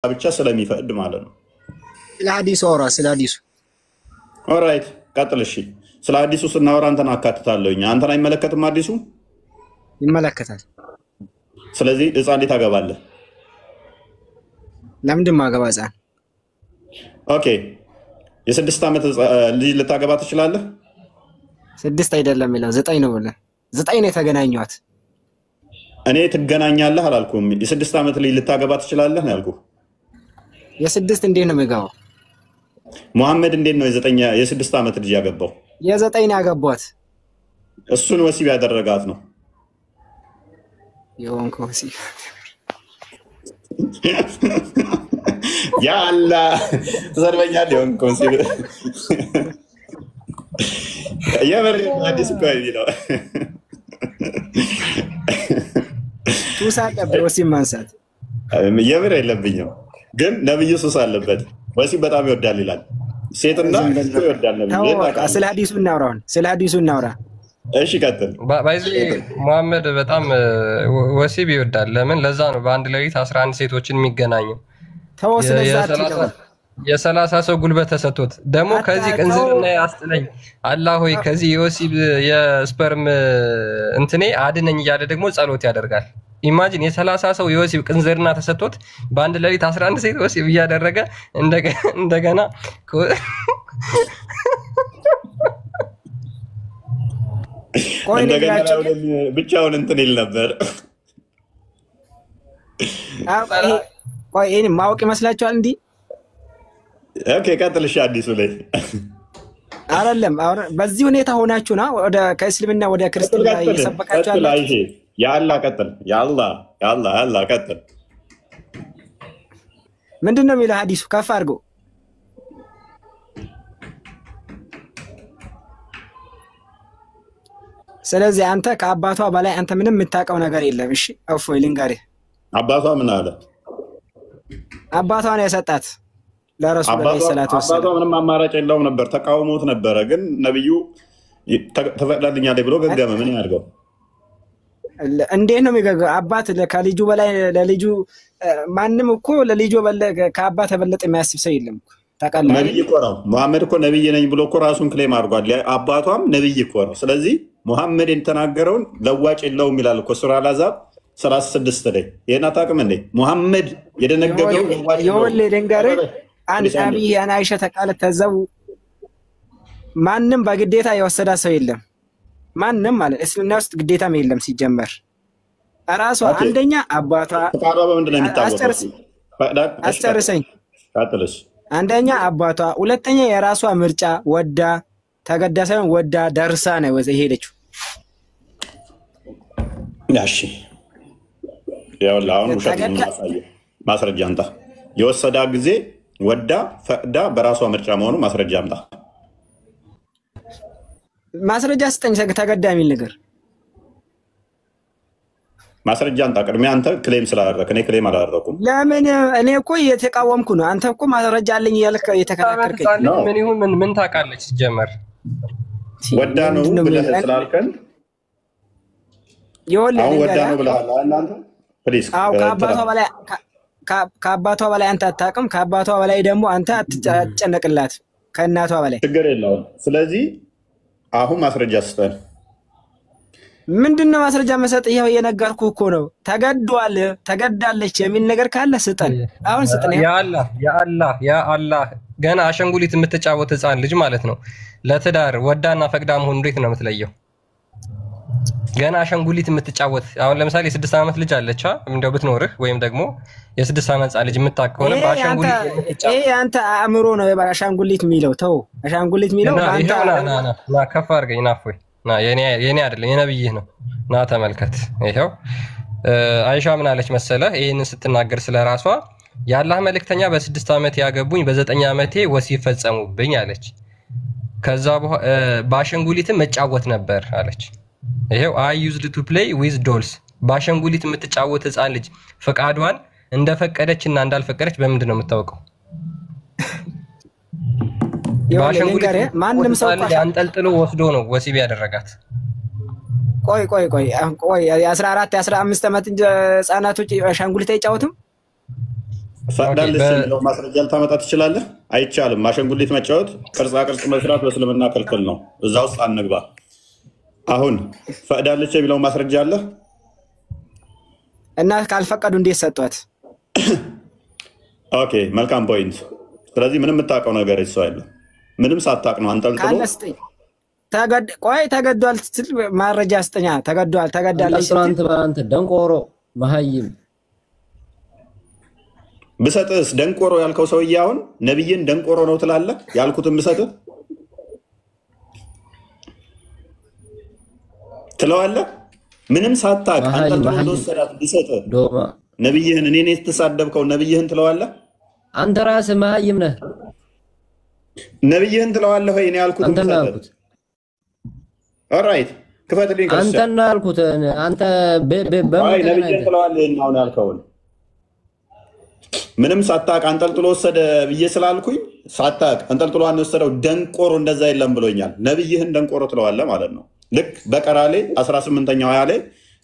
ብቻ ስለሚፈቅድ ማለት ነው። ስለ ሐዲሱ አውራ ስለ ሐዲሱ ኦራይት ቀጥል። እሺ ስለ ሐዲሱ ስናወራ አንተን አካትታለሁኝ። አንተን አይመለከትም ሐዲሱ? ይመለከታል። ስለዚህ ሕፃን እንዴት ታገባለህ? ለምንድን ማገባ ሕፃን? ኦኬ የ6 ዓመት ልጅ ልታገባ ትችላለህ? 6 አይደለም ይላል 9 ነው ብለህ 9 ነው የተገናኘኋት። እኔ ትገናኛለህ አላልኩም። የ6 ዓመት ልጅ ልታገባ ትችላለህ ነው ያልኩህ። የ6 እንዴት ነው የሚገባው? መሐመድ እንዴት ነው የ6 ዓመት ልጅ ያገባው? የ9 ነው ያገቧት። እሱን ወሲብ ያደረጋት ነው የሆንኩ ወሲብ ያ አላህ ተሰርበኛል። የሆንኩ ወሲብ የምር ሐዲስ እኮ ነው። ሱስ አለበት ወሲብ ማንሳት። የምር የለብኝም ግን ነብዩ ሱስ አለበት። ወሲብ በጣም ይወዳል ይላል። ሴትና ይወዳል ነብዩ። ስለ ሐዲሱ እናውራ። ስለ ሐዲሱ እናውራ። እሺ ቀጥል። ባይዚ መሐመድ በጣም ወሲብ ይወዳል። ለምን? ለዛ ነው በአንድ ሌሊት 11 ሴቶችን የሚገናኘው። ተው ስለዛ የ30 ሰው ጉልበት ተሰጥቶት ደግሞ ከዚህ ቅንዝርና ያስጥለኝ አላህ ሆይ ከዚህ የወሲብ የስፐርም እንትኔ አድነኝ እያለ ደግሞ ጸሎት ያደርጋል። ኢማጂን የ30 ሰው የወሲብ ቅንዝርና ተሰጥቶት በአንድ ሌሊት 11 ሴት ወሲብ እያደረገ እንደገና ብቻውን እንትን ይል ነበር። ቆይ ይሄን ማወቅ ይመስላችኋል እንዴ? ኦኬ ቀጥልሽ። ሐዲሱ ላይ አይደለም አሁን በዚህ ሁኔታ ሆናችሁና ወደ ከእስልምና ወደ ክርስትና እየሰበካችሁ አላችሁ። ያአላህ ቀጥል። ያአላህ ቀጥል። ምንድነው የሚለው ሐዲሱ? ከፍ አድርጎ ስለዚህ አንተ ከአባቷ በላይ አንተ ምንም የምታውቀው ነገር የለም። እሺ እፎይ ልንገርህ። አባቷ ምን አለ? አባቷ ነው የሰጣት ለረሱል ሰለላሁ ዐለይሂ ወሰለም። አባቷ ምንም አማራጭ የለውም ነበር፣ ተቃውሞት ነበረ። ግን ነብዩ ተፈቅዳልኛል ብሎ ገገመ። ምን ያድርገው? እንዴት ነው የሚገገው? አባት ከልጁ በላይ ለልጁ ማንም እኮ ለልጁ ከአባት የበለጠ የሚያስብ ሰው የለም እኮ ታውቃለህ። ነብይ እኮ ነው መሐመድ እኮ ነብይ ነኝ ብሎ እኮ ራሱን ክሌም አድርጓል። አባቷም ነብይ እኮ ነው። ስለዚህ መሐመድ የተናገረውን ለዋጭ የለውም ይላል እኮ ሱራ አልአሕዛብ 36 ላይ። ይሄን አታውቅም እንዴ? መሐመድ የደነገገው የወለ ደንጋሬ አንድ አብይ አና አይሻ ተቃለ ተዘው ማንም በግዴታ የወሰዳ ሰው የለም። ማንም ማለት እስልምና ውስጥ ግዴታም የለም ሲጀመር። ራሷ አንደኛ አባቷ ተቃረበ ምንድነው የሚታወቀው? አስጨርሰኝ። ቀጥልሽ። አንደኛ አባቷ፣ ሁለተኛ የራሷ ምርጫ ወዳ ተገዳ ሳይሆን ወዳ ደርሳ ነው የሄደችው። ያሺ ያውላ አሁን ውሸት ማስረጃ አምጣ። የወሰዳ ጊዜ ወዳ ፈቅዳ በራሷ ምርጫ መሆኑ ማስረጃ አምጣ። ማስረጃ ስጠኝ። ተገዳ የሚል ነገር ማስረጃ አምጣ። ቅድሚያ አንተ ክሌም ስላደረክ እኔ ክሌም አላደረኩም። ለምን? እኔ እኮ እየተቃወምኩ ነው። አንተ እኮ ማስረጃ አለኝ እያልክ እየተከራከርከኝ ነው። ምን ይሁን ምን ታውቃለች ሲጀመር? ወዳ ነው ብለህ ስላልከን አሁን ወዳ ነው ብለሃል እናንተ ፕሊዝ። ከአባቷ በላይ አንተ አታውቅም። ከአባቷ በላይ ደግሞ አንተ አትጨነቅላት። ከእናቷ በላይ ችግር የለውም። ስለዚህ አሁን ማስረጃ ስጠን። ምንድነው ማስረጃ መሰጥ? ይሄው እየነገርኩህ እኮ ነው። ተገዷል፣ ተገዳለች የሚል ነገር ካለ ስጠን። አሁን ስጠን። ያ አላህ ገና አሸንጉሊት የምትጫወት ህፃን ልጅ ማለት ነው ለትዳር ወዳና ፈቅዳ መሆኑ እንዴት ነው የምትለየው? ገና አሸንጉሊት የምትጫወት አሁን ለምሳሌ የ6 ዓመት ልጅ አለች እንደው ብትኖርህ ወይም ደግሞ የ6 ዓመት ልጅ የምታውቅ ከሆነ በአሸንጉሊት የምትጫወት ይሄ አንተ አእምሮ ነው በአሸንጉሊት የሚለው። ተው አሸንጉሊት የሚለው አንተ ና ከፍ አድርገኝ ናፎይ ና የኔ አይደለም የነብይህ ነው። ና ተመልከት። ይሄው አይሻ ምን አለች መሰለህ? ይሄንን ስትናገር ስለራሷ የአላህ መልእክተኛ በ6 ዓመት ያገቡኝ በ9 ዓመቴ ወሲብ ፈጸሙብኝ አለች። ከዛ በአሸንጉሊትም መጫወት ነበር አለች። ይሄው I used to play with dolls በአሸንጉሊት የምትጫወት ህፃን ልጅ ፈቃዷን እንደፈቀደች እና እንዳልፈቀደች በምንድን ነው የምታውቀው? በአሸንጉሊት ማንም ሰው አንጠልጥሎ ወስዶ ነው ወሲብ ያደረጋት። ቆይ የ14 የ15 ዓመት ህፃናቶች አሻንጉሊት አይጫወቱም? ፈቅዳለች የሚለው ማስረጃ ልታመጣ ትችላለህ? አይቻልም። አሻንጉሊት መጫወት፣ ቅርጻ ቅርጽ መስራት በእስልምና ክልክል ነው። እዛ ውስጥ አንግባ። አሁን ፈቅዳለች የሚለው ማስረጃ አለ እና ካልፈቀዱ እንዴት ሰጧት? ኦኬ መልካም ፖይንት። ስለዚህ ምንም የምታውቀው ነገር እሱ አይደለም። ምንም ሳታውቅ ነው አንጠልጥሎ ቆይ ተገዷል ስትል ማረጃ ስጠኛ። ተገዷል ተገዳለች አንተ ደንቆሮ መሀይም ብሰጥስ ደንቆሮ ያልከው ሰውዬ አሁን ነብይን ደንቆሮ ነው ትላለህ? ያልኩትን ብሰጥህ ትለዋለህ? ምንም ሳታውቅ አንጠልጥሎ እንደወሰዳት ብሰጥህ ነብይህን እኔ ነኝ የተሳደብከው ነብይህን ትለዋለህ? አንተ ራስህ መሀይም ነህ። ነብይህን ትለዋለህ ወይ? እኔ ያልኩትን ብሰጥህ ኦልራይት ክፈትልኝ። አንተ ነው ያልኩት። አንተ ነብይህን ትለዋለህ አሁን ያልከውን ምንም ሳታውቅ አንጠልጥሎ ወሰደ ብዬ ስላልኩኝ ሳታውቅ አንጠልጥሎ አንወሰደው ደንቆሮ እንደዛ የለም ብሎኛል። ነብይህን ደንቆሮ ትለዋለህ ማለት ነው። ልክ በቀራ ላይ 18ኛው አያ ላይ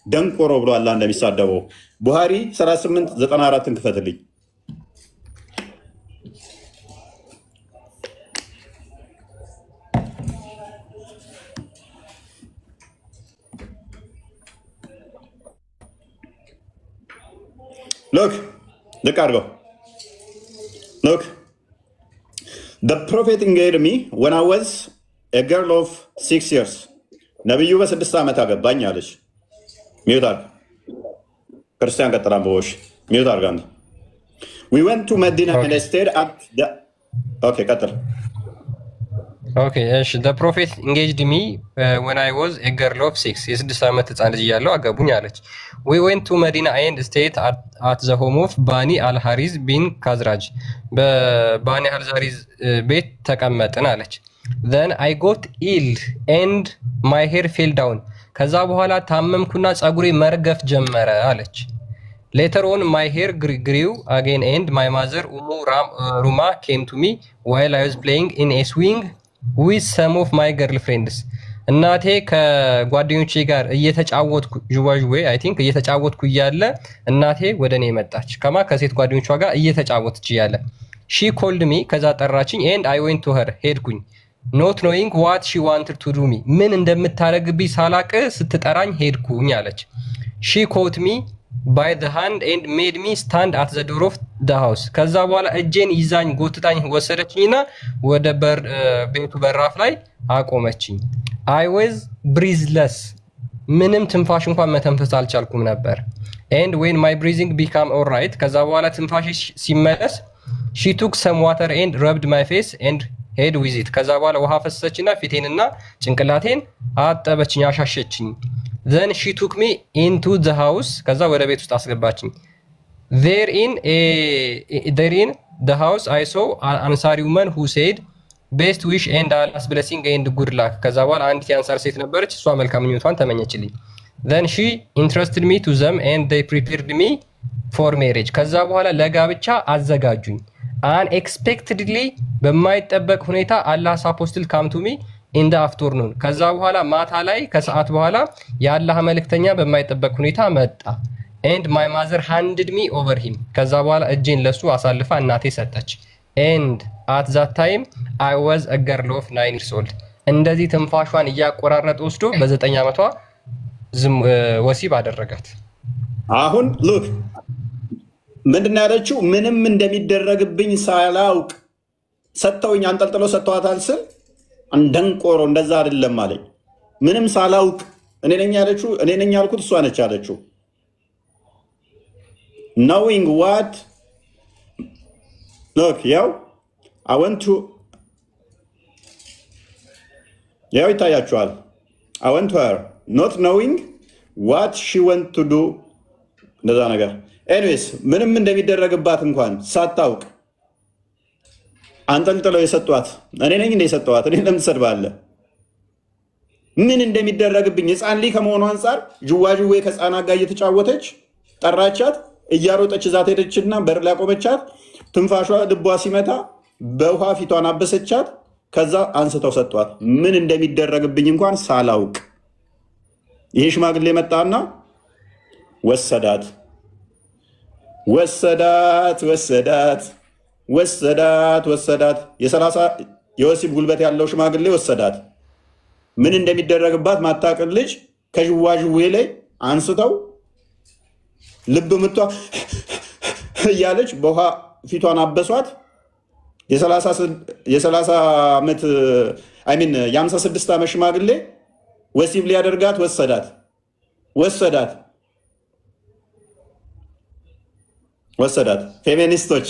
ደንቆሮ ብሎ አላህ እንደሚሳደበው ቡሃሪ 3894ን ክፈትልኝ። Look አድርገው። Look, the prophet engaged me when I was a girl of 6 years. ነብዩ በ6 ዓመት አገባኝ አለች። ሚውት አድርግ። ክርስቲያን ቀጥራን በወሽ ሚውት አድርግ አንተ። We went to Medina and I stayed at the... Okay, ቀጥል። Okay, the prophet engaged me when I was a girl of 6. የ6 ዓመት ህፃን ልጅ እያለሁ አገቡኝ አለች። We went to Medina and stayed at the home of Bani al-Hariz bin Khazraj. በባኒ አልዛሪዝ ቤት ተቀመጥን አለች። Then I got ill and my hair fell down. ከዛ በኋላ ታመምኩና ጸጉሬ መርገፍ ጀመረ አለች። Later on my hair grew again and my mother Ruma came to me while I was playing in a swing with some of my girlfriends. እናቴ ከጓደኞቼ ጋር እየተጫወትኩ ጁዋጁዌ አይ ቲንክ እየተጫወትኩ እያለ እናቴ ወደኔ መጣች። ከሴት ጓደኞቿ ጋር እየተጫወተች እያለ she called me ከዛ ጠራችኝ and I went to her ሄድኩኝ not knowing what she wanted to do me ምን እንደምታረግብኝ ሳላቅ ስትጠራኝ ሄድኩኝ አለች። she caught me by the hand and made me stand at the door of the house. ከዛ በኋላ እጄን ይዛኝ ጎትታኝ ወሰደችኝና ወደ ቤቱ በራፍ ላይ አቆመችኝ። I was breathless ምንም ትንፋሽ እንኳን መተንፈስ አልቻልኩም ነበር። and when my breathing became all right ከዛ በኋላ ትንፋሽ ሲመለስ she took some water and rubbed my face and head with it ከዛ በኋላ ውሃ ፈሰሰችና ፊቴንና ጭንቅላቴን አጠበችኝ አሻሸችኝ። Then she took me into the house ከዛ ወደ ቤት ውስጥ አስገባችኝ። There in the house I saw an Ansari woman who said best wish and Allah's blessing and good luck ከዛ በኋላ አንዲት የአንሳር ሴት ነበረች እሷ መልካም ምኞቷን ተመኘችልኝ። Then she interested me to them and they prepared me for marriage ከዛ በኋላ ለጋብቻ አዘጋጁኝ። Unexpectedly በማይጠበቅ ሁኔታ Allah's apostle came to me in the afternoon ከዛ በኋላ ማታ ላይ ከሰዓት በኋላ የአላህ መልእክተኛ በማይጠበቅ ሁኔታ መጣ። and my mother handed me over him ከዛ በኋላ እጄን ለሱ አሳልፋ እናቴ ሰጠች። and at that time I was a girl of 9 years old እንደዚህ ትንፋሿን እያቆራረጠ ወስዶ በ9 ዓመቷ ወሲብ አደረጋት። አሁን look ምንድነው ያለችው? ምንም እንደሚደረግብኝ ሳላውቅ ሰጥተውኝ አንጠልጥሎ ሰጥተዋታል ስል አንደንቆሮ እንደዛ አይደለም አለኝ። ምንም ሳላውቅ እኔ ነኝ ያለችው እኔ ነኝ ያልኩት እሷ ነች ያለችው። knowing what look ያው I went to ያው ይታያችኋል I went to her not knowing what she went to do እንደዛ ነገር anyways ምንም እንደሚደረግባት እንኳን ሳታውቅ አንጠልጥለው የሰጧት እኔ ነኝ እንደ የሰጧት እኔ ለምን ትሰድባለህ? ምን እንደሚደረግብኝ ህፃን ልጅ ከመሆኑ አንፃር ጅዋጅዌ ከህፃናት ጋር እየተጫወተች ጠራቻት። እያሮጠች ዛት ሄደችና በር ላይ ቆመቻት። ትንፋሿ ልቧ ሲመታ በውሃ ፊቷን አበሰቻት። ከዛ አንስተው ሰጧት። ምን እንደሚደረግብኝ እንኳን ሳላውቅ ይሄ ሽማግሌ መጣና ወሰዳት። ወሰዳት ወሰዳት ወሰዳት ወሰዳት የ30 የወሲብ ጉልበት ያለው ሽማግሌ ወሰዳት። ምን እንደሚደረግባት ማታቀል ልጅ ከጅዋጅዌ ላይ አንስተው ልብ ምቷ እያለች በውሃ ፊቷን አበሷት። የ30 ዓመት አይሚን የ56 ዓመት ሽማግሌ ወሲብ ሊያደርጋት ወሰዳት ወሰዳት ወሰዳት። ፌሚኒስቶች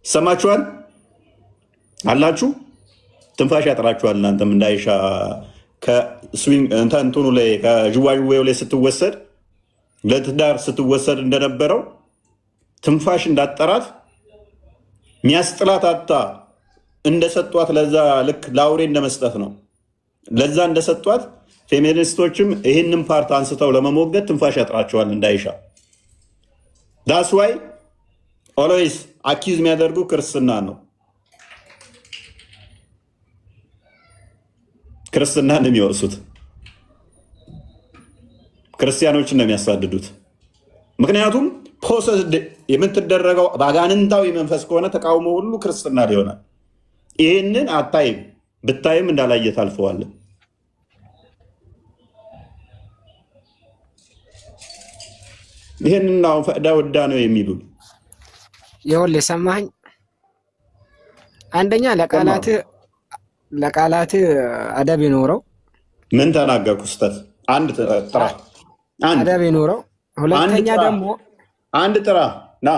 ሰማችኋል አላችሁ? ትንፋሽ ያጥራችኋል። እናንተም እንዳይሻ ከስዊንግ እንትኑ ላይ ከጅዋጅዌው ላይ ስትወሰድ ለትዳር ስትወሰድ እንደነበረው ትንፋሽ እንዳጠራት ሚያስጥላት አጣ እንደሰጧት ለዛ ልክ ላውሬ እንደመስጠት ነው። ለዛ እንደሰጧት ፌሚኒስቶችም ይህንን ፓርት አንስተው ለመሞገት ትንፋሽ ያጥራቸዋል እንዳይሻ። ዳስ ዋይ ኦልዌይስ አኪዝ የሚያደርጉ ክርስትና ነው። ክርስትናን የሚወርሱት ክርስቲያኖችን ነው የሚያሳድዱት። ምክንያቱም ፕሮሰስ የምትደረገው ባጋንንታዊ መንፈስ ከሆነ ተቃውሞ ሁሉ ክርስትና ሊሆናል። ይህንን አታይም፣ ብታይም እንዳላየ ታልፈዋለን። ይህንን አሁን ፈቅዳ ወዳ ነው የሚሉን። ይኸውልህ ሰማኸኝ? አንደኛ ለቃላት አደብ ይኖረው። ምን ተናገርኩ? ስተት አንድ ጥራ አደብ ይኖረው። ሁለተኛ ደግሞ አንድ ጥራ ና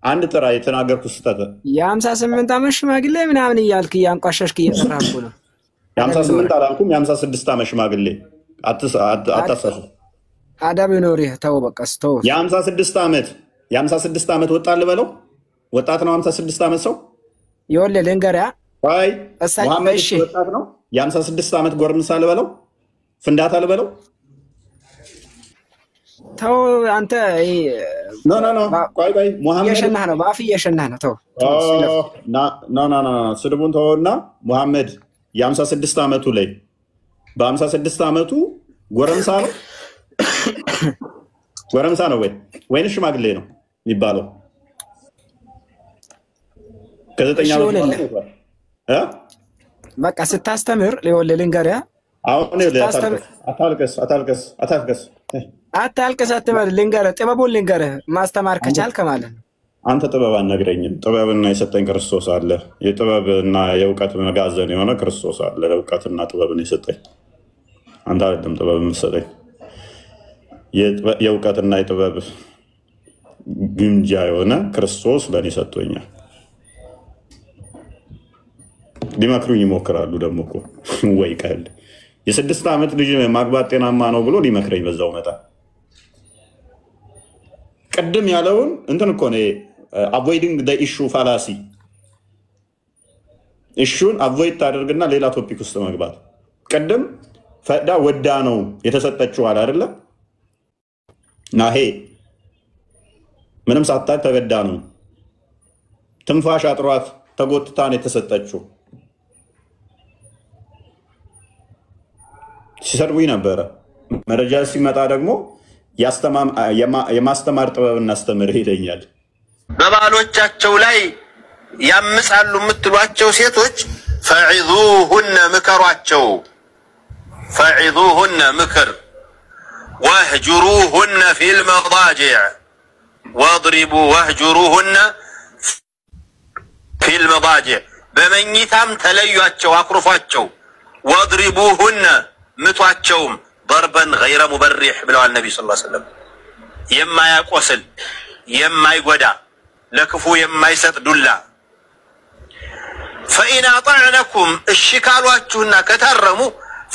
አንድ ጥራ የተናገርኩ ስተት የ58 ዓመት ሽማግሌ ምናምን እያልክ እያንቋሸሽክ እየጠራኩ ነው። የ58 አላልኩም፣ የ56 ዓመት ሽማግሌ አታሳሱ። አደብ ይኖርህ። ተው በቃ ተው። የ56 ዓመት ወጣት ልበለው? ወጣት ነው 56 ዓመት ሰው? ይኸውልህ ልንገርህ አይ መሐመድ ወጣት ነው። የ56 ዓመት ጎርምሳ ልበለው? ፍንዳታ ልበለው? ተው አንተ። ኖ ቆይ መሐመድ እየሸናህ ነው፣ በአፍ እየሸናህ ነው። ተው ኖ ስድቡን ተውና መሐመድ የ56 ዓመቱ ላይ በ56 ዓመቱ ጎረምሳ ነው? ጎረምሳ ነው ወይንስ ሽማግሌ ነው የሚባለው? ከ9 ዓመት በቃ ስታስተምር ሊወል ልንገርህ። አሁን አታልቅስ አትበል። ልንገርህ፣ ጥበቡን ልንገርህ ማስተማር ከቻልክ ማለት ነው። አንተ ጥበብ አልነግረኝም። ጥበብና የሰጠኝ ክርስቶስ አለ። የጥበብና የእውቀት መጋዘን የሆነ ክርስቶስ አለ። እውቀትና ጥበብን የሰጠኝ አንተ አይደለም። ጥበብ የምትሰጠኝ የእውቀትና የጥበብ ግምጃ የሆነ ክርስቶስ ለእኔ ሰጥቶኛል። ሊመክሩኝ ይሞክራሉ። ደግሞ እኮ ወይ ቀልድ የ6 ዓመት ልጅ ማግባት ጤናማ ነው ብሎ ሊመክረኝ በዛው መጣ። ቅድም ያለውን እንትን እኮ ነው አቮይዲንግ ዘ ኢሹ ፋላሲ። ኢሹን አቮይድ ታደርግና ሌላ ቶፒክ ውስጥ መግባት። ቅድም ፈቅዳ ወዳ ነው የተሰጠችው አለ አይደለ? ናሄ ምንም ሳታውቅ ተገዳ ነው። ትንፋሽ አጥሯት ተጎትታን የተሰጠችው። ሲሰርቡኝ ነበረ። መረጃ ሲመጣ ደግሞ የማስተማር ጥበብ እናስተምር ይለኛል። በባሎቻቸው ላይ ያምጻሉ የምትሏቸው ሴቶች ፈዒዙሁነ ምከሯቸው። ፈዒዙሁነ ምክር ወህጁሩሁነ ፊል መዳጂዕ ወድሪቡ ወህጁሩሁነ ፊል መዳጂዕ በመኝታም ተለዩአቸው፣ አኩርፏቸው። ወድሪቡሁነ ምቷቸውም ضربا غير مبرح ብለዋል ነብዩ ሰለላሁ ዐለይሂ ወሰለም። የማያቆስል የማይጎዳ ለክፉ የማይሰጥ ዱላ። فإن أطعنكم الشكالواችሁና ከታረሙ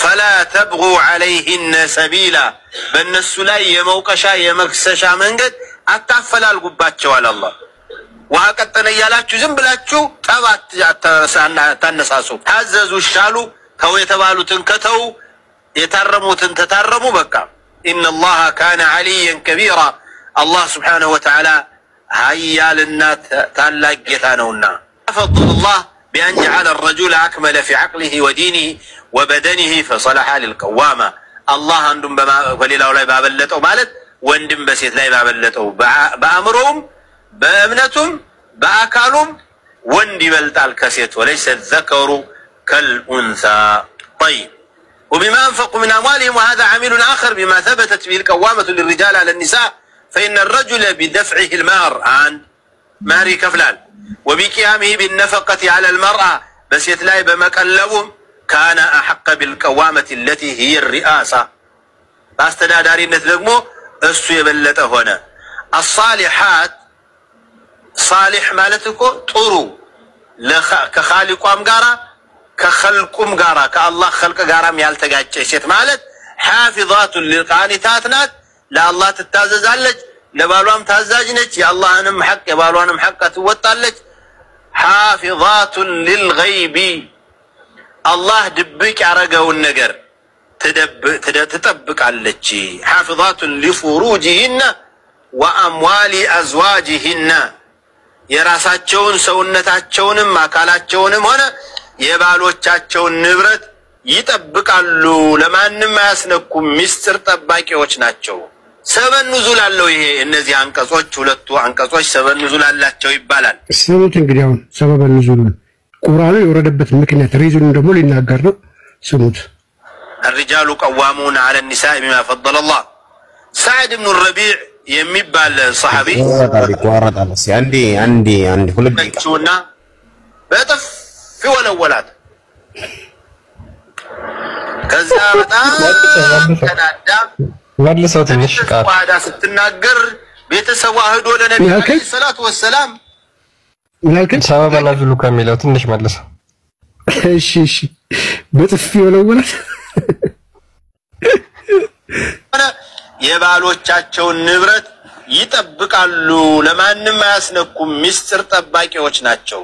فلا تبغوا عليهن سبيلا በእነሱ ላይ የመውቀሻ የመክሰሻ መንገድ አታፈላልጉባቸው አለ አላህ። ውሃ ቀጠነ እያላችሁ ዝም ብላችሁ ጠባት ታነሳሱ። ታዘዙ ሻሉ፣ ተው የተባሉትን ከተው يترموا تترموا بكا. إن الله كان عليا كبيرا. الله سبحانه وتعالى هيا لنا تلاق يتانونا. فضل الله بأن جعل الرجل أكمل في عقله ودينه وبدنه فصلح للقوامة. الله عندهم وليلا ولا بابلته مالت وندم بسيت لا بابلته بأمرهم በእምነቱም በአካሉም ወንድ ይበልጣል ከሴት وليس الذكر كالأنثى طيب وبما أنفقوا من أموالهم وهذا عامل آخر بما ثبتت به القوامة للرجال على النساء فإن الرجل بدفعه المهر عن مهر كفلان وبقيامه بالنفقة على المرأة بس يتلاقي بمكلبهم كان أحق بالقوامة التي هي الرئاسة باستداداري نتلقمو السو يبلته هنا الصالحات صالح مالتكو طرو كخالقهم قارا كخلقهم قارا كالله خلق قارا ميالتقاج سيت مالت حافظات للقانتات نات لا الله تتازز عليك لبالوام تازاجنك يا الله انم حق يا بالوانم حق توطالك حافظات للغيب الله دبك ያረገውን ነገር ትጠብቃለች حافظات لفروجهن واموال ازواجهن የራሳቸውን ሰውነታቸውንም አካላቸውንም ሆነ የባሎቻቸውን ንብረት ይጠብቃሉ ለማንም አያስነኩም ሚስጥር ጠባቂዎች ናቸው ሰበን ኑዙል አለው ይሄ እነዚህ አንቀጾች ሁለቱ አንቀጾች ሰበን ኑዙል አላቸው ይባላል ስሙት እንግዲህ አሁን ሰበን ኑዙል ቁርአኑ የወረደበት ምክንያት ሪዝኑን ደግሞ ሊናገር ነው ስሙት الرجال قوامون على النساء بما فضل الله سعد بن الربيع የሚባል صحابي ወራጣ ነው አንዲ ሁለት ደቂቃና በጥፍ ወለወላት ከዛ በጣም ተናዳ መልሰው ትንሽ ቃል ዋዳ ስትናገር ቤተሰቡ አህዶ ለነብዩ ሰለላሁ ዐለይሂ ወሰለም ምናልከኝ ሰበብ ነዝሉ ከሚለው ትንሽ መልሰው እሺ በጥፍ ወለወላት የባሎቻቸውን ንብረት ይጠብቃሉ ለማንም አያስነኩም ሚስጥር ጠባቂዎች ናቸው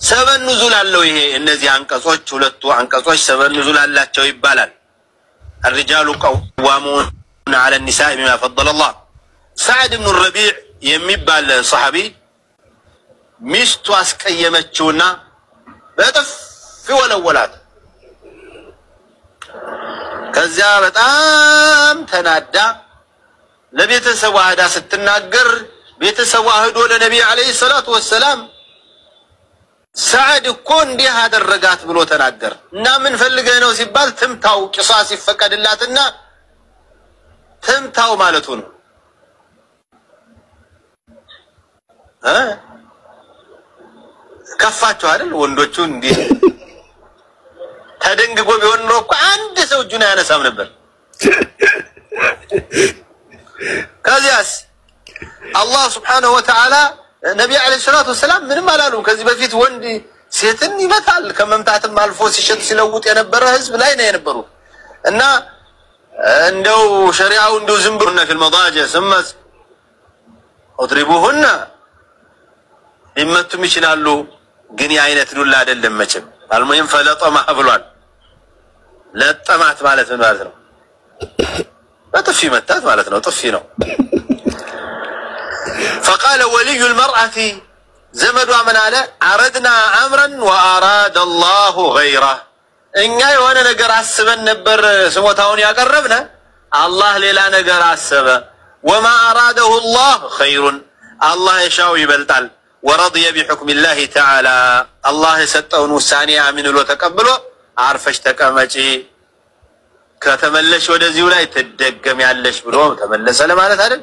ሰበን ኑዙል አለው ይሄ እነዚህ አንቀጾች ሁለቱ አንቀጾች ሰበን ኑዙል አላቸው ይባላል الرجال قوامون على النساء بما فضل الله سعد بن الربيع የሚባል صحابي ሚስቱ አስቀየመችውና በጥፍ ወለወላት ከዛ በጣም ተናዳ ለቤተሰቡ አዳ ስትናገር ቤተሰቡ አህዶ ለነብዩ አለይሂ ሰላቱ ወሰለም ሰዓድ እኮ እንዲህ አደረጋት ብሎ ተናገር እና ምን ፈልገህ ነው ሲባል ትምታው ቂሳስ ይፈቀድላትና ትምታው ማለቱ ነው ከፋቸው አይደል ወንዶቹ እንዲህ ተደንግጎ ቢሆን ነው እኮ አንድ ሰው እጁን ያነሳም ነበር ከዚያስ አላህ Subhanahu Wa Ta'ala ነብዩ አለይሂ ሰላቱ ወሰለም ምንም አላሉም ከዚህ በፊት ወንድ ሴትን ይመታል ከመምታትም አልፎ ሲሸጥ ሲለውጥ የነበረ ህዝብ ላይ ነው የነበሩ እና እንደው ሸሪዓው እንደው ዝም ብሎ ነው المضاجع ስመስ اضربوهن ይመቱም ይችላሉ ግን የአይነት ዱላ አይደለም መቼም አልሙሂም ፈለጠማ ብሏል ለጠማት ማለት ምን ማለት ነው በጥፊ መታት ማለት ነው ጥፊ ነው فقال ولي المرأة زمدوا من على أردنا أمرا وأراد الله غيره إن يوانا نقر عسبا نبر سموتاون يقربنا الله للا نقر عسبا وما أراده الله خير الله يشاو يبلتال ورضي بحكم الله تعالى الله ستون الثانية من لو تقبلوا عرفش تكمجي كتملش ودزيو لا يتدقم يعلش بلو تملس لمعنى هذا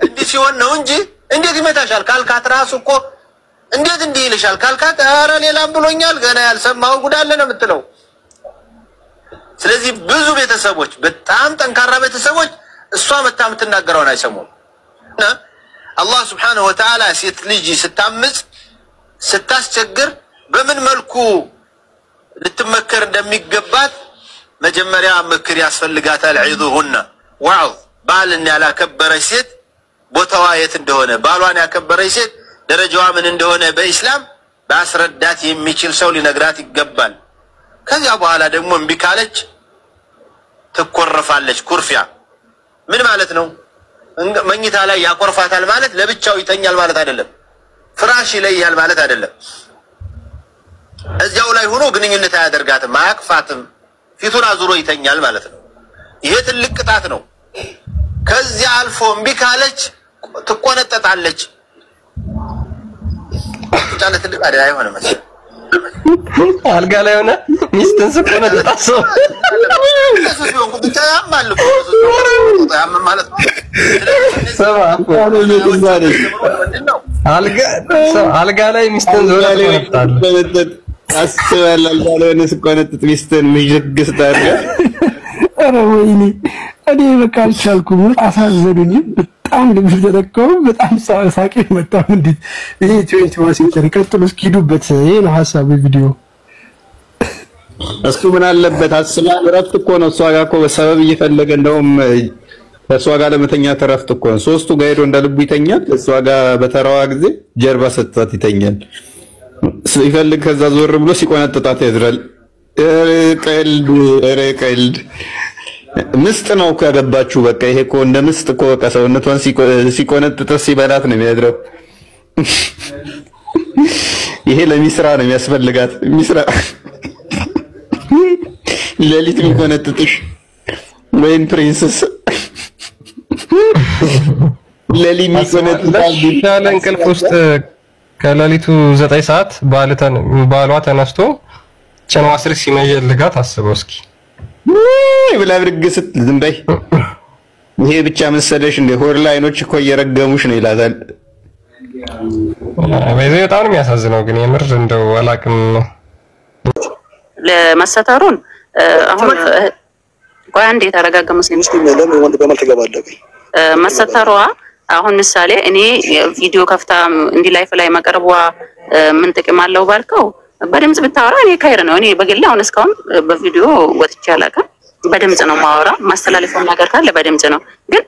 እንዴ ሲሆን ነው እንጂ እንዴት ይመታሻል ካልካት ራሱ እኮ እንዴት እንዲህ ይልሻል ካልካት አረ ሌላም ብሎኛል ገና ያልሰማው ጉዳለ ነው የምትለው ስለዚህ ብዙ ቤተሰቦች በጣም ጠንካራ ቤተሰቦች እሷ መታም ተናገረውን አይሰሙም እና አላህ Subhanahu Wa Ta'ala ሴት ልጅ ስታምጽ ስታስቸግር በምን መልኩ ልትመከር እንደሚገባት መጀመሪያ ምክር ያስፈልጋታል ዒዙሁና ወዕዝ ባልን ያላከበረች ሴት ቦታዋ የት እንደሆነ ባሏን ያከበረች ሴት ደረጃዋ ምን እንደሆነ በእስላም ባስረዳት የሚችል ሰው ሊነግራት ይገባል ከዚያ በኋላ ደግሞ እምቢ ካለች ትቆርፋለች ኩርፊያ ምን ማለት ነው መኝታ ላይ ያቆርፋታል ማለት ለብቻው ይተኛል ማለት አይደለም ፍራሽ ይለያል ማለት አይደለም እዚያው ላይ ሆኖ ግንኙነት አያደርጋትም አያቅፋትም ፊቱን አዙሮ ይተኛል ማለት ነው ይሄ ትልቅ ቅጣት ነው ከዚያ አልፎ እምቢ ካለች ትቆነጠጣለች መውጫ ለትልቅ አደጋ አይሆንም መሰለኝ አልጋ ላይ ሆነ ሚስትን ስቆነጥጣት ሰው አልጋ ላይ ሚስትን ዞር ያለጣል አስበል አልጋ ላይ ስቆነጥጥ ሚስትን ምጅግስ ታርጋ ኧረ ወይኔ እኔ በቃ አልቻልኩም አሳዘኑኝ በጣም ልብስ ተደከው በጣም ሳቂ መጣው እንዴ ይሄ 21 ሲንጨር ቀጥሎ እስኪዱበት ይሄ ነው ሐሳቡ ቪዲዮ እሱ ምን አለበት አስባል ረፍት እኮ ነው እሷ ጋር እኮ በሰበብ እየፈለገ እንደውም እሷ ጋር ለመተኛ ተረፍት እኮ ነው ሶስቱ ጋር ሄዶ እንደልቡ ይተኛል እሷ ጋር በተራዋ ጊዜ ጀርባ ሰጥቷት ይተኛል ሲፈልግ ከዛ ዞር ብሎ ሲቆነጥጣት ያዝራል ቀልድ ምስጥ ነው እኮ ያገባችሁ በቃ ይሄ እኮ እንደ ምስጥ እኮ በቃ ሰውነቷን ሲቆነጥጥ ሲበላት ነው የሚያድረው ይሄ ለሚስራ ነው የሚያስፈልጋት ሚስራ ለሊት የሚቆነጥጥሽ ወይን ፕሪንሰስ ለሊ የሚቆነጥጣል ያለ እንቅልፍ ውስጥ ከሌሊቱ 9 ሰዓት ባሏ ተነስቶ ጭንዋ ስር ሲመየልጋት አስበው እስኪ ብላ ብርግስት ዝም በይ ይሄ ብቻ መሰለሽ እንደ ሆር ላይኖች እኮ እየረገሙሽ ነው ይላታል በጣም ነው የሚያሳዝነው ግን የምር እንደው አላቅም ለማስተታሩን አሁን ቆይ አንዴ ተረጋጋ መስለኝ ለምን ወንድ በመልክ ገባለኝ ማስተታሯ አሁን ምሳሌ እኔ ቪዲዮ ከፍታ እንዲ ላይፍ ላይ መቀርቧ ምን ጥቅም አለው ባልከው በድምጽ ብታወራ እኔ ካይር ነው እኔ በግል አሁን እስካሁን በቪዲዮ ወጥቼ አላውቅም በድምጽ ነው ማወራ ማስተላለፈው ነገር ካለ በድምጽ ነው ግን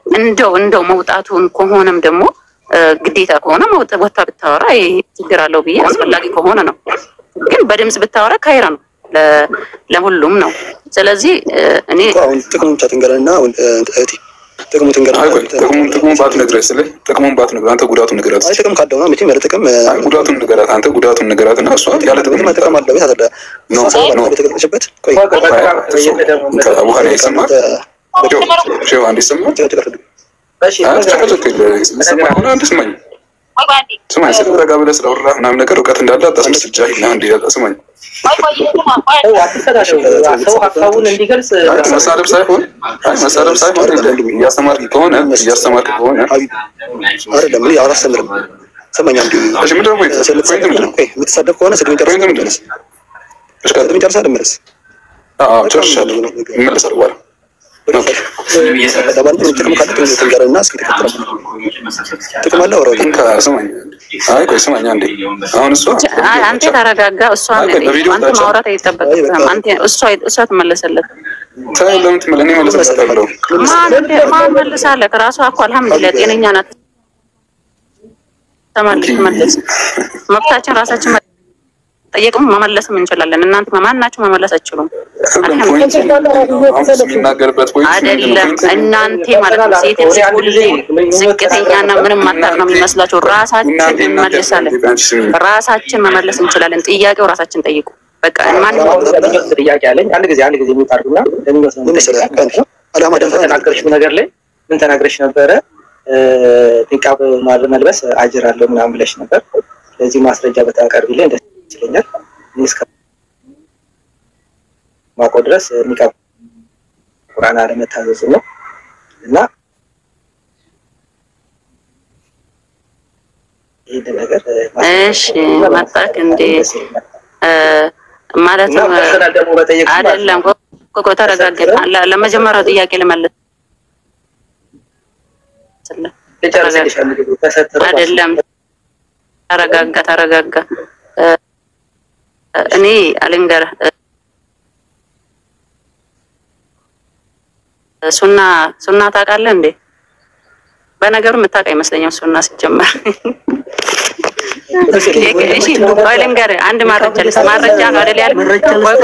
እንደው መውጣቱን ከሆነም ደግሞ ግዴታ ከሆነ ወጣ ብታወራ ችግር አለው ብዬ አስፈላጊ ከሆነ ነው ግን በድምጽ ብታወራ ካይር ነው ለሁሉም ነው ስለዚህ እኔ አሁን ጥቅሙን ተንገረና እህቴ ጥቅሙን ባትነግረኝ ስለ ጥቅሙን ባትነግረኝ አንተ ጉዳቱን ንገራት አይ ጥቅም ካደውና መቼም ያለ ጥቅም ጉዳቱን ንገራት አንተ ጉዳቱን ንገራትና እሷ ያለ ጥቅም አለው ያታለ ነው ተገለጽበት ቆይ በኋላ ይሰማል ሸው አንድ ይሰማል እሺ አንድ ስማኝ ስማኝ ስለረጋ ብለህ ስለወራ ምናምን ነገር እውቀት እንዳለ አታስመስል ጃሂል ነህ እንዴ ስማኝ መሳደብ ሳይሆን እያስተማርክ ከሆነ አይደለም እኔ አላስተምርም ሰማኝ አንዴ እሺ ምንድነው የምትሳደብ ከሆነ ስድብ ይጨርሳል ስድብ ይጨርሳል መልስ ጨርሻለሁ እመለሳለሁ በኋላ ጥቅም ካለ ተንገረና እስኪ ጥቅም አለ ወራው ስማኝ አይ ቆይ ስማኝ አንዴ አሁን እሷ አንተ ተረጋጋ እሷ አንተ ማውራት አይጠበቅም አንተ እሷ ትመለሰለት ታይ ለምን ትመለኔ መለሰለታለሁ ማን መልሳለ ከራሷ እኮ አልহামዱሊላህ ጤነኛ ናት ተመለስ መብታችን ራሳችን ጠየቅም መመለስም እንችላለን እናንተ ማናችሁ መመለስ አትችሉም አይደለም እናንተ ማለት ነው ሴት ሁሉ ዝቅተኛና ምንም ማጣር ነው የሚመስላችሁ ራሳችን እንመልሳለን ራሳችን መመለስ እንችላለን ጥያቄው ራሳችን ጠይቁ በቃ ማን ነው ጥያቄ አለኝ አንድ ጊዜ የሚታርጉና አላማ ተናገርሽ ነገር ላይ ምን ተናግረሽ ነበረ ኒቃብ መልበስ አጅር አለው ምናምን ብለሽ ነበር ስለዚህ ማስረጃ በታቀርብልኝ ደስ ይለኛል እስከ ማቆ ድረስ ኒቃብ ቁርአን አለመታዘዝ ነው እና ይሄ ነገር እሺ ማጣክ እንዴ ማለት ነው አይደለም ኮኮ ተረጋጋ ለመጀመሪያው ጥያቄ ለመለስ አይደለም ተረጋጋ እኔ አልንገር ሱና ታውቃለህ እንዴ በነገሩ የምታውቅ አይመስለኝም ሱና ሲጀመር እሺ ቆይ ልንገር አንድ ማረጃ ነው አይደል ያለኝ ቆይ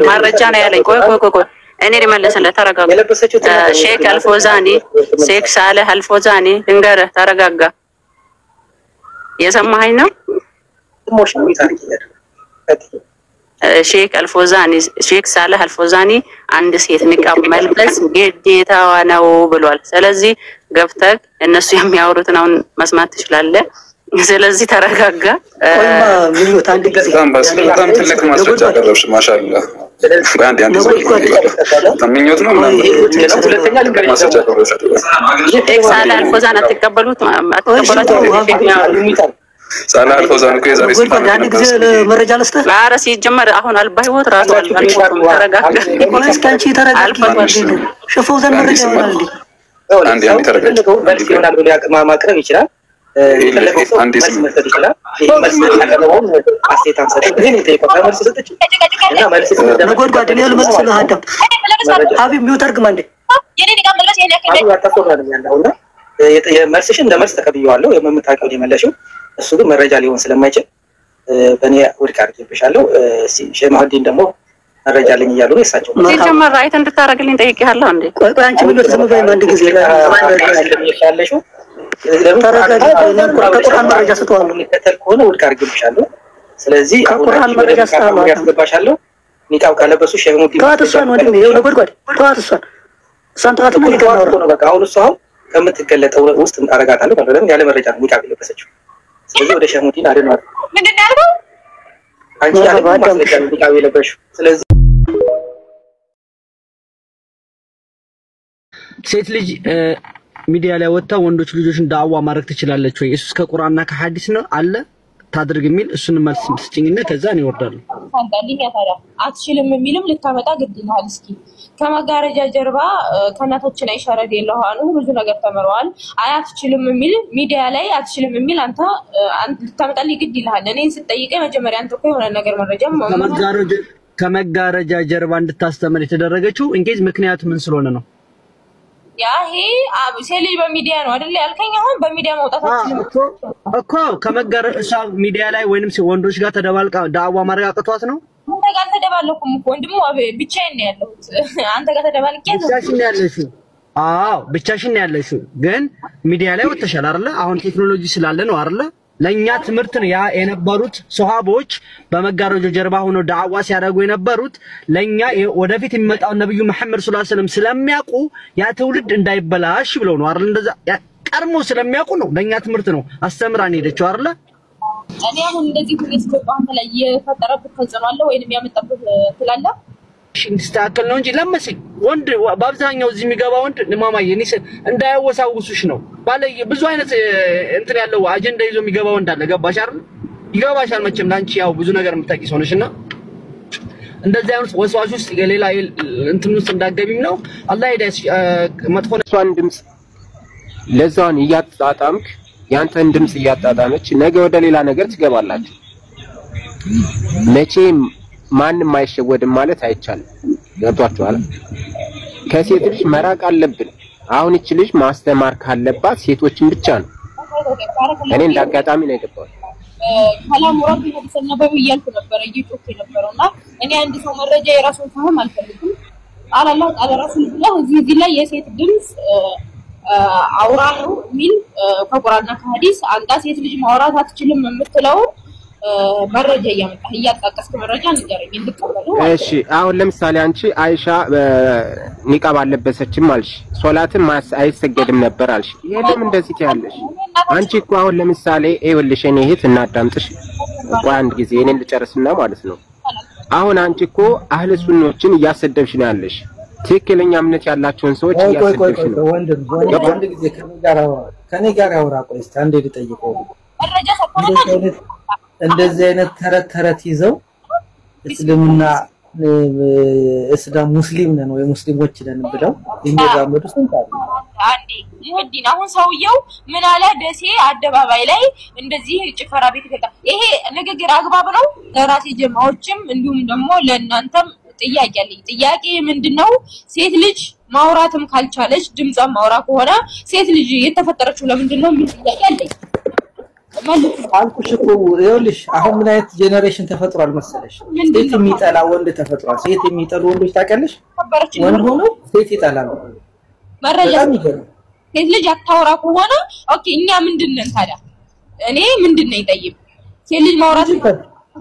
ማረጃ ነው ያለኝ ቆይ እኔ ልመልስልህ ተረጋጋ ሼክ አልፎዛኒ ሼክ ሳለህ አልፎዛኒ ልንገር ተረጋጋ የሰማኸኝ ነው ሼክ ሳለህ አልፎዛኒ አንድ ሴት ንቃብ መልበስ ግዴታዋ ነው ብሏል ስለዚህ ገብተህ እነሱ የሚያወሩትን አሁን መስማት ትችላለህ ስለዚህ ተረጋጋ ቆይማ ምኞት አንድ ጊዜ በጣም ትልቅ ማስረጃ አቀረብሽ ማሻአላህ አንድ ምኞት ነው ሁለተኛ ልንገር ማስረጃ አቀረብሽ ሳላ አልፎዛን አትቀበሉት ሳላ አልፎዛን እኮ የዛሬ አንድ ጊዜ መረጃ ለስተ ላራ ሲጀመር አሁን አልባይወት ራሱ ተረጋጋ ኢኮኖሚክስ ካንቺ ተረጋጋ ሸፈውዘን መረጃ ይላል አንድ ተረጋጋ መልስ ይሆናል ብሎ ማቅረብ ይችላል አንድ መስመር ይችላል መስመር አስተያየት ሰጠ ግን የተቆጣ መልስ ሰጠች እና መልስ ነጎድጓድ ነው መልስ ነው አዳም ሀቢብ ሚውተርግ ማንዴ የኔ ጋር መልስ የኔ ያከለ አታቆራል ያለውና የመልስሽ እንደ መልስ ተቀብየዋለሁ የመምታቀው የመለሽው እሱ ግን መረጃ ሊሆን ስለማይችል በእኔ ወድቅ አድርጌብሻለሁ ሼህ ማህዲን ደግሞ መረጃ ለኝ ይያሉ ነው እሳቸው ሲጀመር ራይት እንድታረግልኝ ጠይቄሃለሁ እንዴ ቆይ አንቺ ምን ተሰማኝ አንድ ጊዜ ያለሽው ተረጋጋ ከቁርአን መረጃ ሰጥቷል የሚከተል ከሆነ ወድቅ አድርጌብሻለሁ ስለዚህ ከቁርአን መረጃ ሰጥቷል ያስገባሻለሁ ኒቃብ ካለበሱ ሼህ ማህዲን ተዋትሷን ወዲህ ነው ነጎድጓድ ተዋትሷን ተዋት ምን ይገናው ነው በቃ አሁን እሱ ከምትገለጠው ውስጥ አረጋታለሁ ማለት ነው ያለ መረጃ ነው ኒቃብ የለበሰችው ስለዚህ ወደ ሼህ ማህዲን አደናል ምንድነው ያልከው አንቺ ያለ ማስረጃ ኒቃብ የለበሽው ስለዚህ ሴት ልጅ ሚዲያ ላይ ወጣ ወንዶች ልጆችን ዳዋ ማድረግ ትችላለች ወይ እሱስ ከቁርአንና ከሐዲስ ነው አለ ታድርግ የሚል እሱን መልስ ስጭኝና ከዛ ነው ይወርዳሉ ታንታልኝ ያታራ አትችልም የሚልም ልታመጣ ግድ ይላል እስኪ ከመጋረጃ ጀርባ ከናቶችን አይሻረድ የለውሃኑ ብዙ ነገር ተመረዋል አትችልም የሚል ሚዲያ ላይ አትችልም የሚል አንተ ልታመጣልኝ ግድ ይላል እኔን ስጠይቀኝ መጀመሪያ አንተ እኮ የሆነ ነገር መረጃም ከመጋረጃ ጀርባ እንድታስተምር የተደረገችው እንግዲህ ምክንያቱ ምን ስለሆነ ነው ያ ይሄ ሴሊ በሚዲያ ነው አይደል ያልከኝ አሁን በሚዲያ መውጣታችን እኮ ከመጋረጃ ሚዲያ ላይ ወይንም ወንዶች ጋር ተደባልቃ ዳዋ ማረጋቀቷት ነው አንተ ጋር ተደባለኩም እኮ ወንድሙ ብቻዬን ነው ያለሁት አንተ ጋር ተደባልቄ ብቻሽን ያለሽው አዎ ብቻሽን ያለሽው ግን ሚዲያ ላይ ወጥተሻል አይደል አሁን ቴክኖሎጂ ስላለ ነው አይደል ለኛ ትምህርት ነው ያ የነበሩት ሱሐቦች በመጋረጃው ጀርባ ሆነው ዳዋ ሲያደርጉ የነበሩት ለኛ ወደፊት የሚመጣው ነብዩ መሐመድ ሰለላሁ ዐለይሂ ወሰለም ስለሚያውቁ ያ ትውልድ እንዳይበላሽ ብለው ነው አይደል እንደዛ ቀርሞ ስለሚያውቁ ነው ለኛ ትምህርት ነው አስተምራን ሄደችው አይደል እኔ አሁን እንደዚህ ሁሉ አንተ ላይ የፈጠረብህ ተጽዕኖ አለ ወይንም ያመጣብህ ትላላ እንስተካከል ነው እንጂ ለምሳሌ ወንድ በአብዛኛው እዚህ የሚገባ ወንድ ማማዬ እኔ እንዳያወሳውሱሽ ነው ባለ ብዙ አይነት እንትን ያለው አጀንዳ ይዞ የሚገባ ወንድ አለ ገባሽ አይደል ይገባሻል መቼም ላንቺ ያው ብዙ ነገር የምታቂ ሰው ነሽና እንደዚህ አይነት ወስዋሽ ውስጥ ሌላ እንትን ውስጥ እንዳገቢም ነው አላህ ይዳስ መጥፎ እሷን ድምጽ ለዛውን እያጣጣምክ ያንተን ድምጽ እያጣጣመች ነገ ወደ ሌላ ነገር ትገባላችሁ መቼም ማንም አይሸወድም ማለት አይቻልም ገብቷችኋል ከሴት ልጅ መራቅ አለብን አሁን እቺ ልጅ ማስተማር ካለባት ሴቶችን ብቻ ነው እኔ እንዳጋጣሚ ነው የገባው ሰላም ወራብ ተሰነበው ይያልኩ ነበር እየጮክ ነበርና እኔ አንድ ሰው መረጃ የራሱን ፈህም አልፈልግም አላህ አለ ረሱላህ እዚህ ላይ የሴት ድምጽ አውራ ነው ሚል ከቁርአንና ከሐዲስ አንተ ሴት ልጅ ማውራት አትችልም የምትለው መረጃ ያጣቀስክ መረጃ ንገረኝ እንድቀበለው እሺ አሁን ለምሳሌ አንቺ አይሻ ኒቃብ አለበሰችም አልሽ ሶላትን አይሰገድም ነበር አልሽ ይሄም እንደዚህ ትያለሽ አንቺ እኮ አሁን ለምሳሌ ይኸውልሽ እኔ እህት እናዳምጥሽ ቆይ አንድ ጊዜ እኔን ልጨርስና ማለት ነው አሁን አንቺ እኮ አህለ ሱናዎችን እያሰደብሽ ነው ያለሽ ትክክለኛ እምነት ያላቸውን ሰዎች እያሰደብሽ ነው ወንድም አንድ ጊዜ ከኔ ጋር አውራ ቆይ እስቲ አንዴ ልጠይቀው መረጃ ሰጥተናል እንደዚህ አይነት ተረት ይዘው እስልምና እስላም ሙስሊም ነን ወይ ሙስሊሞች ነን ብለው የሚያዛምዱ ስንት አሉ አንዴ ይወዲን አሁን ሰውየው ምን አለ ደሴ አደባባይ ላይ እንደዚህ ጭፈራ ቤት ገጣ ይሄ ንግግር አግባብ ነው ለራሴ ጀማዎችም እንዲሁም ደግሞ ለእናንተም ጥያቄ አለኝ ጥያቄ ምንድነው ሴት ልጅ ማውራትም ካልቻለች ድምጿን ማውራ ከሆነ ሴት ልጅ የተፈጠረችው ለምንድነው ምን ጥያቄ አለኝ አልኩሽ እኮ ይኸውልሽ አሁን ምን አይነት ጄነሬሽን ተፈጥሯል መሰለሽ ሴት የሚጠላ ወንድ ተፈጥሯል ሴት የሚጠሉ ወንዶች ታውቂያለሽ ወንድ ሆኖ ሴት ይጠላል መረጃ ሴት ልጅ አታወራ ከሆነ ኦኬ እኛ ምንድነን ታዲያ እኔ ምንድነኝ ጠይብ ሴት ልጅ ማውራት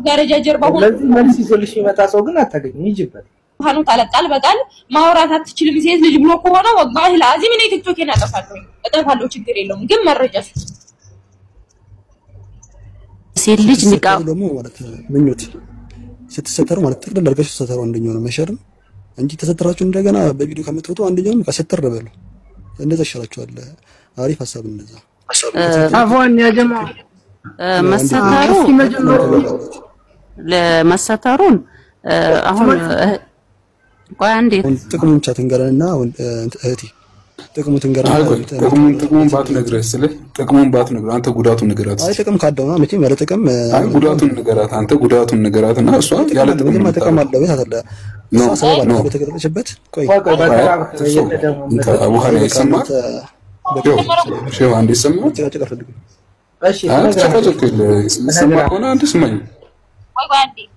ደረጃ ጀርባ ሆኖ ለዚህ መልስ ይዞልሽ ይመጣ ሰው ግን አታገኝ ይጅበት ሃኑ ታለቃል በቃል ማውራት አትችልም ሴት ልጅ ብሎ ከሆነ ወላሂ ለአዚም እኔ ቲክቶክ እናጠፋለሁ ችግር የለውም ግን መረጃ ሴት ልጅ ንቃብ ደግሞ ማለት ምኞት ስትሰተሩ ማለት ጥቅል አድርጋችሁ ስትሰተሩ አንደኛው ነው መሸርም እንጂ ተሰተራችሁ እንደገና በቪዲዮ ከምትወጡ አንደኛው ከሰተር በሉ እንደዛ ይሻላችኋል። አሪፍ ሐሳብ እንደዛ አፎን ያ ጀማ መሰተሩ ለመሰተሩን አሁን ቆይ አንዴ ጥቅሙን ቻትንገረና እህቴ ጥቅሙን ትንገረና ጥቅሙን ባትነግረስ ስለ ጥቅሙን ባትነግረ አንተ ጉዳቱን ንገራት። አይ ጥቅም ካደውና መቼም ያለ ጥቅም አይ ጉዳቱን ንገራት። አንተ ጉዳቱን ንገራትና እሷ ያለ ጥቅም ጥቅም አለው ቤት አይደለ ነው ሰበብ በተገለጸበት ቆይ አቡሃ ነው ይሰማ ሼህ አንዴ ሰማ እሺ ተከታተል ሰማ ሆነ አንተ ስማኝ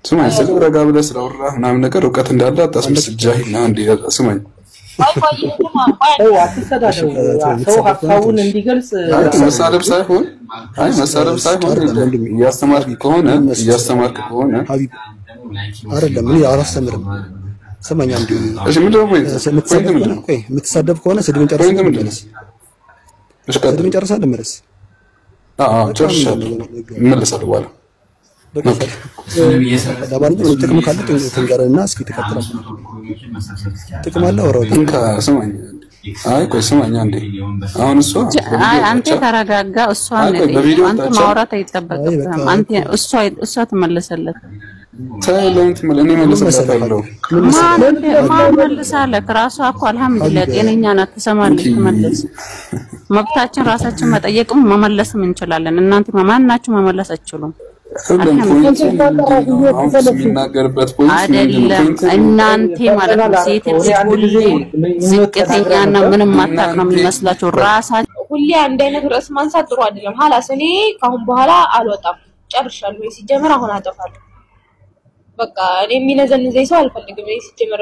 ስማኝ ስለረጋ ብለህ ስለወራህ ምናምን ነገር እውቀት እንዳለ አታስመስል ጃሂል ነው እንዴ ስማኝ ሰው ሀሳቡን እንዲገልጽ መሳለብ ሳይሆን እያስተማርክ ከሆነ ሀቢብ አይደለም እኔ አላስተምርም ሰማኛ እንዴ እሺ ምንድነው ቆይ የምትሳደብ ከሆነ ስድብን ጨርሰህ ስድብን ጨርሰህ ልመለስ ጨርሻለሁ እመለሳለሁ በኋላ ለማንኛውም ጥቅም ካለ ትንገረና እስኪ ተከተለው ጥቅም አለ ወራው እንካ ስማኝ አይ ቆይ ስማኝ አንዴ አሁን እሷ አንተ ተረጋጋ እሷን አንተ ማውራት አይጠበቅብህም አንተ እሷ ተመለሰለት ታይላንት እኔ መልሰላታለሁ ማን መልሳለህ ራሷ እኮ አልহামዱሊላህ ጤነኛ ናት ተሰማለች ተመለስ መብታችን ራሳችን መጠየቅም መመለስም እንችላለን እናንተ ማናችሁ መመለስ አትችሉም የሚናገርበት ፖይንት አይደለም እናንተ ማለት ነው ሴት ልጅ ዝቅተኛና ምንም ማታቅ ነው የሚመስላችሁ ራሳችሁ ሁሌ አንድ አይነት ርዕስ ማንሳት ጥሩ አይደለም ሐላስ እኔ ካሁን በኋላ አልወጣም ጨርሻለሁ ወይ ሲጀመር አሁን አጠፋለሁ በቃ እኔ የሚነዘንዘኝ ሰው አልፈልግም ወይ ሲጀመር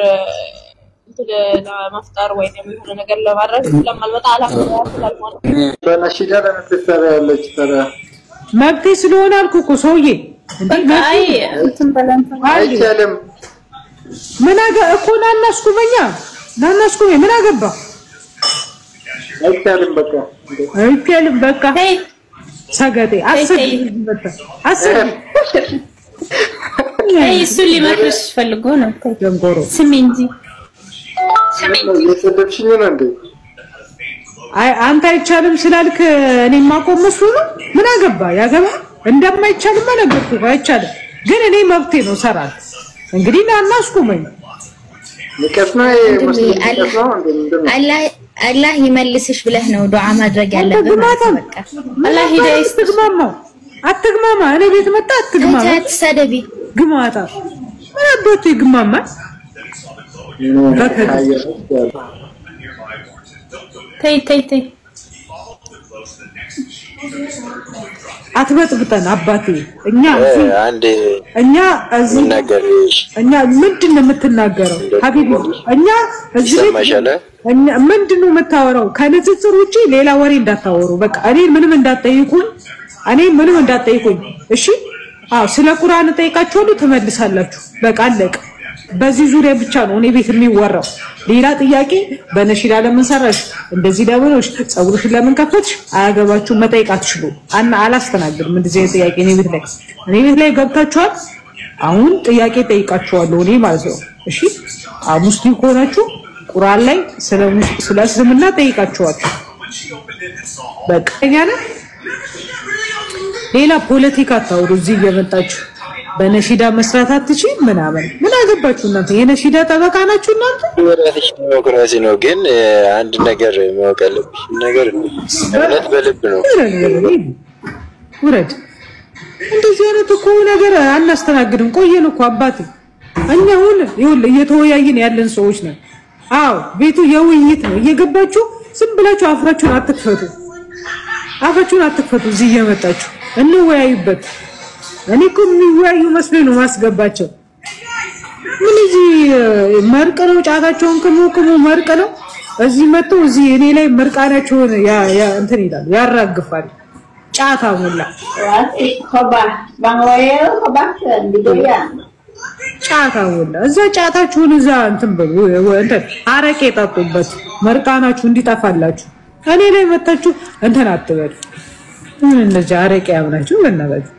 እንትን ለማፍጠር ወይ የሆነ ነገር ለማድረግ ስለማልመጣ አላፍላልማለሁ በነሽዳ ለምትሰራ ያለች ተራ መብቴ ስለሆነ አልኩ እኮ ሰውዬ አይ እንትን በላንተ አይቻልም ምን አገ እኮ ናናስኩመኛ ምን አገባ አይቻልም በቃ ሰገጤ አስብ እሱ ሊመክርሽ ፈልጎ ነው ደንጎሮ ስሚ እንጂ የሰደብሽኝ ነው እንዴ አይ አንተ አይቻልም ስላልክ እኔ ማቆም መስሎ ነው ምን አገባ ያገባ እንደማይቻልም አለገርኩ አይቻልም ግን እኔ መብቴ ነው ሰራል እንግዲህ ናናስኩመኝ ለከስማይ አላህ ይመልስሽ ብለህ ነው ዱዓ ማድረግ ያለብህ በቃ አላህ ሂዳያ አትግማማ እኔ ቤት መጣ አትግማማ አትሰደቢ ግማታ ምን አባቱ ይግማማ ተይ አትበጥብጠን አባቴ እኛ ምንድነው የምትናገረው ሀቢቢ እኛ እዚህ ምንድነው የምታወራው ከንጽጽር ውጪ ሌላ ወሬ እንዳታወሩ በቃ እኔ ምንም እንዳትጠይቁኝ እሺ ስለ ቁርአን ጠይቃችኋለሁ ተመልሳላችሁ በቃ አለቀ በዚህ ዙሪያ ብቻ ነው እኔ ቤት የሚወራው ሌላ ጥያቄ በነሽዳ ለምን ሰራሽ እንደዚህ ለምንሽ ጸጉርሽን ለምን ከፈትሽ አያገባችሁ መጠየቅ አትችሉ አላስተናግድም እንደዚህ ጥያቄ እኔ ቤት ላይ ገብታችኋል አሁን ጥያቄ ጠይቃችኋለሁ እኔ ማለት ነው እሺ ሙስሊም ከሆናችሁ ቁርአን ላይ ስለ እስልምና ጠይቃችኋለሁ በቃ ያለ ሌላ ፖለቲካ ታውሩ እዚህ እየመጣችሁ በነሽዳ መስራት አትችይ ምን አገባችሁ እናንተ የነሽዳ ጠበቃ ናችሁ እናንተ ዲሞክራሲ ነው ግን አንድ ነገር ማውቀልብሽ ነገር እምነት በልብ ነው ወረድ እንደዚህ አይነት እኮ ነገር አናስተናግድም ቆየን እኮ አባቴ እኛ ሁሉ እየተወያየን ያለን ሰዎች ነን ቤቱ የውይይት ነው እየገባችሁ ዝም ብላችሁ አፋችሁን አትክፈቱ እዚህ እየመጣችሁ እንወያዩበት እኔ እኮ የሚወያዩ መስሎኝ ነው ማስገባቸው ምን እዚህ መርቅ ነው ጫታቸውን ከሞከሙ መርቅ ነው እዚህ መጥተው እዚህ እኔ ላይ መርቃናቸውን እንትን ይላል ያራግፋል ጫታ ሙላ ጫታ ሙላ እዛ ጫታችሁን እዛ እንትን በሉ እንትን አረቄ ጠጡበት መርቃናችሁ እንዲጠፋላችሁ እኔ ላይ መጣችሁ እንትን አትበሉ ምን እነዚህ አረቄ ያምናችሁ በእናታችሁ